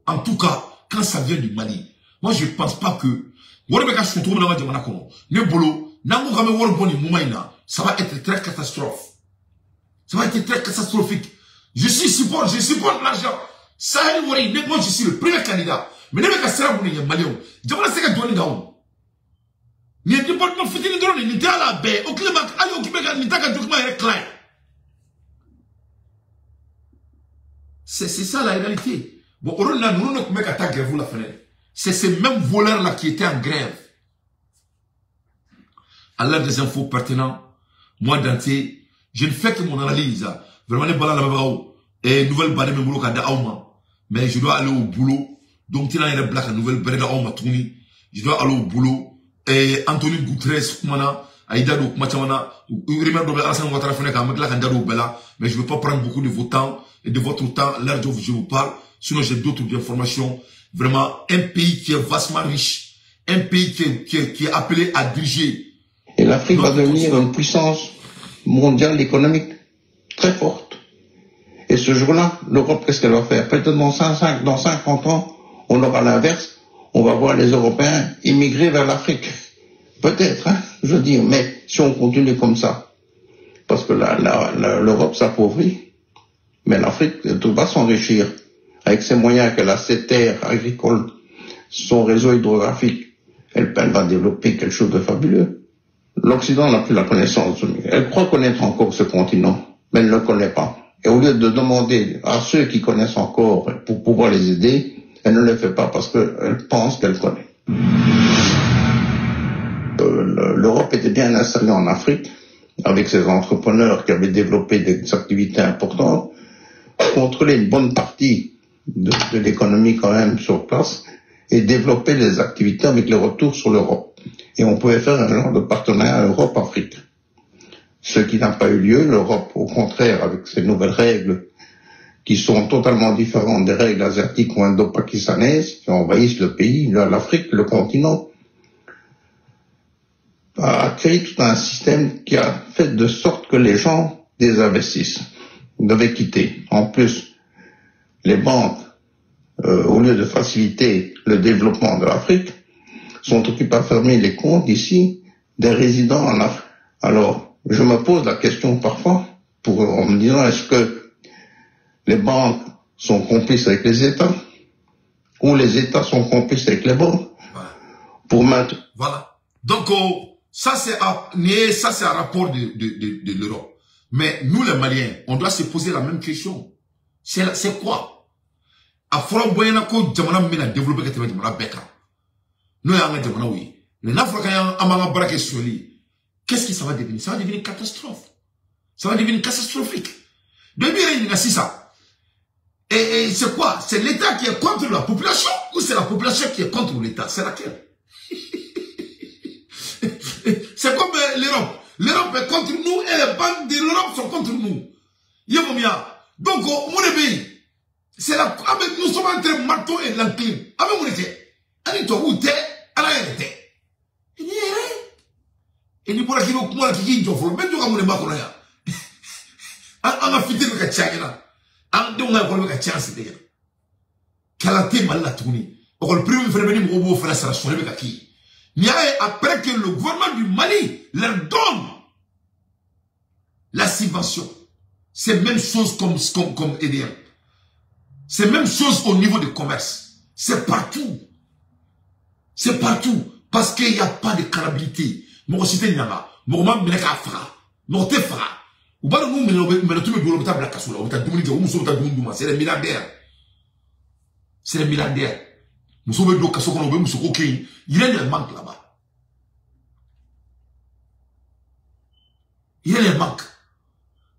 en tout cas, quand ça vient du Mali, moi, je ne pense pas que ça va être très catastrophe. Ça va être très catastrophique. Je supporte l'argent. Ça, moi, je suis le premier candidat. Mais ne me casse pas mon Mali. Je vais laisser que tu ni un département fini drone ni ta la baie au climat allez au Québec ni ta ka document reclaim. C'est ça la réalité. Bon, on a nous ne pouvons pas grève la fenêtre. C'est ces mêmes voleurs là qui étaient en grève. À l'heure des infos pertinentes, moi d'entier, je ne fais que mon analyse. Vraiment les balles là et nouvelle barre me boulot kada auma. Mais je dois aller au boulot. Donc tu as une blague nouvelle barre là auma tourni. Je dois aller au boulot. Et Anthony Guterres, Aïda do Machamana, mais je ne veux pas prendre beaucoup de votre temps et de votre temps, l'heure où je vous parle, sinon j'ai d'autres informations. Vraiment, un pays qui est vastement riche, un pays qui est appelé à diriger. Et l'Afrique va devenir une puissance mondiale économique très forte. Et ce jour-là, l'Europe, qu'est-ce qu'elle va faire? Peut-être dans 50 ans, on aura l'inverse. On va voir les Européens immigrer vers l'Afrique. Peut-être, hein, je veux dire, mais si on continue comme ça, parce que l'Europe s'appauvrit, mais l'Afrique va s'enrichir avec ses moyens qu'elle a, ses terres agricoles, son réseau hydrographique, elle va développer quelque chose de fabuleux. L'Occident n'a plus la connaissance. Elle croit connaître encore ce continent, mais elle ne le connaît pas. Et au lieu de demander à ceux qui connaissent encore pour pouvoir les aider, elle ne le fait pas parce qu'elle pense qu'elle connaît. L'Europe était bien installée en Afrique, avec ses entrepreneurs qui avaient développé des activités importantes, contrôler une bonne partie de l'économie quand même sur place, et développer les activités avec le retour sur l'Europe. Et on pouvait faire un genre de partenariat Europe-Afrique. Ce qui n'a pas eu lieu, l'Europe, au contraire, avec ses nouvelles règles, qui sont totalement différentes des règles asiatiques ou indo-pakistanaises, qui envahissent le pays, l'Afrique, le continent, a créé tout un système qui a fait de sorte que les gens désinvestissent, devaient quitter. En plus, les banques, au lieu de faciliter le développement de l'Afrique, sont occupées à fermer les comptes ici des résidents en Afrique. Alors, je me pose la question parfois, en me disant, est-ce que les banques sont complices avec les États, ou les États sont complices avec les banques, pour maintenir. Voilà. Donc, ça c'est un rapport de l'Europe. Mais nous les Maliens, on doit se poser la même question. C'est quoi? A fɔra boyana ko jamana mina développer ka tɛmɛ jamana bɛɛ kan. N'o y'an ka jamana ye. Mais n'a fɔra k'an b'an ka baara kɛ sɔli, qu'est-ce que ça va devenir? Ça va devenir catastrophe. Ça va devenir catastrophique. Donc il y a une ça. Et c'est quoi? C'est l'État qui est contre la population ou c'est la population qui est contre l'État? C'est laquelle? C'est comme l'Europe. L'Europe est contre nous et les banques de l'Europe sont contre nous. Donc, au monde pays, c'est là, nous sommes entre marteau et l'enclume. Avec mon été, allez, toi, où t'es, à la RT. Il n'y a rien. Et nous, pour la qui nous, moi, qui dit, même toi, comme on est marqué là. On a fité le kachak là. On a le kachak, c'est d'ailleurs. Qualité mal la tournée. Or, le premier phénomène, au bout, faire ça, sur le kaki. Après que le gouvernement du Mali leur donne la subvention, c'est même chose comme EDM. C'est même chose au niveau du commerce. C'est partout. C'est partout. Parce qu'il n'y a pas de carabilité. Mon cité nyama. Mon maman me l'a fra. Mon te fra. Ou pas nous me le tout me doit la cassula. C'est les milliardaires. C'est les milliardaires. Nous sommes deux cassos qu'on a vu, il y a des manques là-bas. Il y a des manques.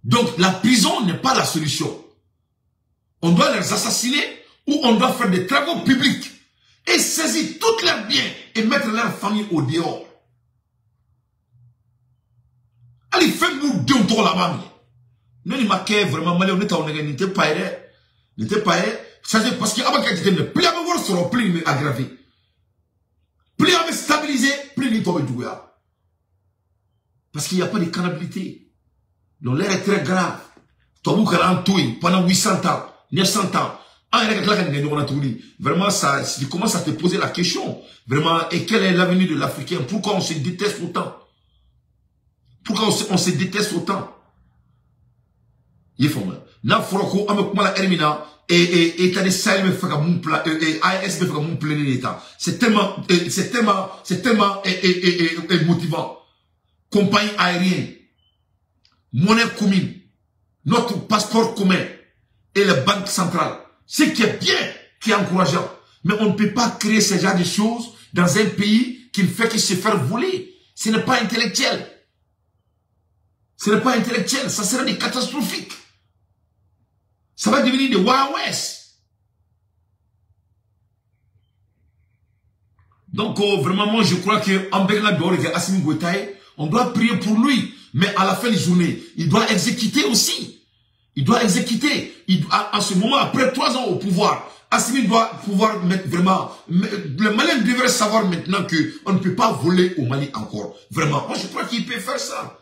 Donc la prison n'est pas la solution. On doit les assassiner ou on doit faire des travaux publics et saisir tous leurs biens et mettre leur famille au dehors. Allez, faites-nous deux tours là-bas. Nous, nous marquons vraiment mal, on n'était pas aidé. N'était pas aidé. Parce que avant qu'il y ait plus à voir sur le plus aggravé. Plus à stabiliser. canaliser plus vite au Douya. Parce qu'il n'y a pas de canabilité. Donc l'air est très grave. Tobou Karantoué, pendant 800 ans, 900 ans. Vraiment, ça, tu commences à te poser la question. Vraiment, et quel est l'avenir de l'Africain? Pourquoi on se déteste autant? Pourquoi on se déteste autant? Il faut moi. Na foroko avec moi la Hermina et t'as des salles me fait comme mon plan et AS me fait comme mon plein d'état. C'est tellement motivant. Compagnie aérienne, monnaie commune, notre passeport commun et la banque centrale. Ce qui est bien, qui est encourageant. Mais on ne peut pas créer ce genre de choses dans un pays qui ne fait que se faire voler. Ce n'est pas intellectuel. Ce n'est pas intellectuel. Ça sera des catastrophiques. Ça va devenir des Wild West. Donc, vraiment, moi, je crois que Ambegna Doré, Assimi Goïtaï, on doit prier pour lui. Mais à la fin de la journée, il doit exécuter aussi. Il doit exécuter. En ce moment, après 3 ans au pouvoir, Assimi doit pouvoir mettre vraiment... Le Malien devrait savoir maintenant qu'on ne peut pas voler au Mali encore. Vraiment. Moi, je crois qu'il peut faire ça.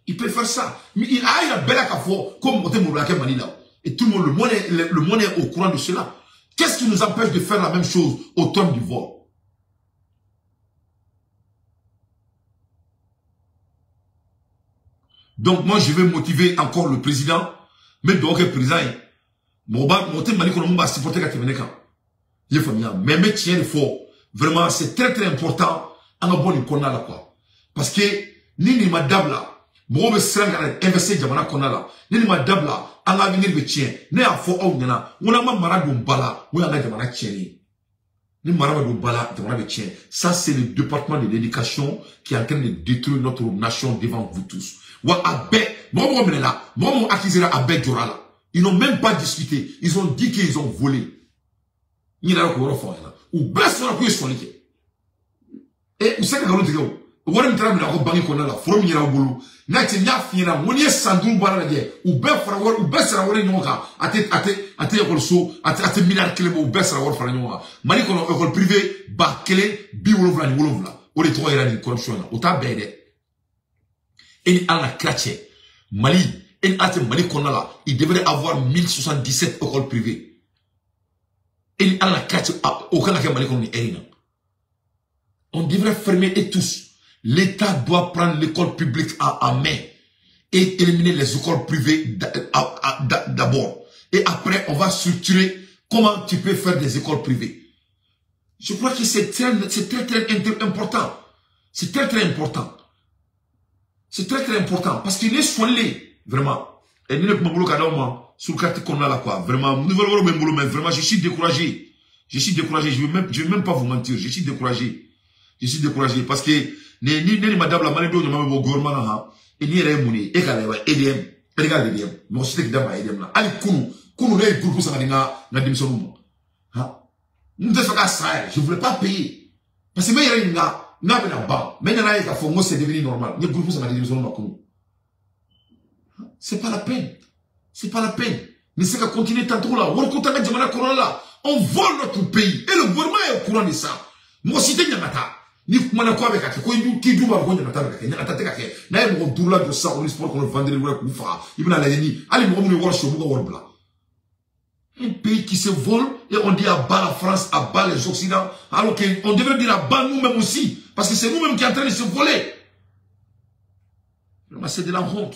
Il peut faire ça. Mais il a une belle affaire comme Moté Moulake Mali là. Et tout le monde, le monde est au courant de cela. Qu'est-ce qui nous empêche de faire la même chose au Côte d'Ivoire? Donc moi, je vais motiver encore le président. Mais donc le président, mais tiens fort. Vraiment, c'est très très important. En a bon icône là quoi. Parce que ni madame là. Moi, je suis investi dans la conala. Ni madame là. En avenir de tien. Ne a fort au nana. On a ma marade bala. Ou on a demandé tieni. Ni marade bala demandé de tien. Ça, c'est le département de l'éducation qui est en train de détruire notre nation devant vous tous. Wa abe. Moi, là. Moi, accusera abe Djorala. Ils n'ont même pas discuté. Ils ont dit qu'ils ont volé. Ils n'ont pas fait ça. Ou baisse sur la couille sur l'équipe. Et vous savez que vous wari mtara mina ko bangi kona la foro mi yira bulu na ti nya fina woni sandu bala la je u be fara wor u be sara wor nyoka ate école so ate milliard kele u be sara wor fara nyoka mali kono école privée ba kele bi wolofla ni wolofla o de to ira ni corruption na o ta bede et ala krache mali et ate mali kona la il devrait avoir 1077 écoles privées et ala krache o kana ke mali kono ni erina on devrait fermer et tous. L'État doit prendre l'école publique en main et éliminer les écoles privées d'abord. Et après, on va structurer comment tu peux faire des écoles privées. Je crois que c'est très important. C'est très très important. C'est très très important parce qu'il est soigné, vraiment. Et nous ne pouvons pas sur le quartier qu'on a là, quoi. Vraiment, nous voulons mais vraiment, je suis découragé. Je suis découragé. Je vais même pas vous mentir. Je suis découragé. Je suis découragé parce que ni madame la maladie de ma gouvernement et ni remoni et quand même EDM regarde EDM non c'est que d'abord EDM là ali kunu les groupes ça na démission ha nous devons faire ça je voulais pas payer parce que mais il y a na ba mais na ka fo mo c'est devenu normal les groupes ça na démission na kunu c'est pas la peine mais c'est qu'à continuer tantôt là on continue jamana corona là on vole notre pays et le gouvernement est au courant de ça moi si t'es nyamata ni kumana kwa beka ko ki duba ko nyata beka nyata teka ke na e mo dula do sa on sport ko vendre le ku fa ibna la ni ali mo mo wor show mo wor bla un pays qui se vole et on dit à bas la France à bas les Occidentaux alors qu'on devrait dire à bas nous-mêmes aussi parce que c'est nous-mêmes qui est en train de se voler. C'est de la honte.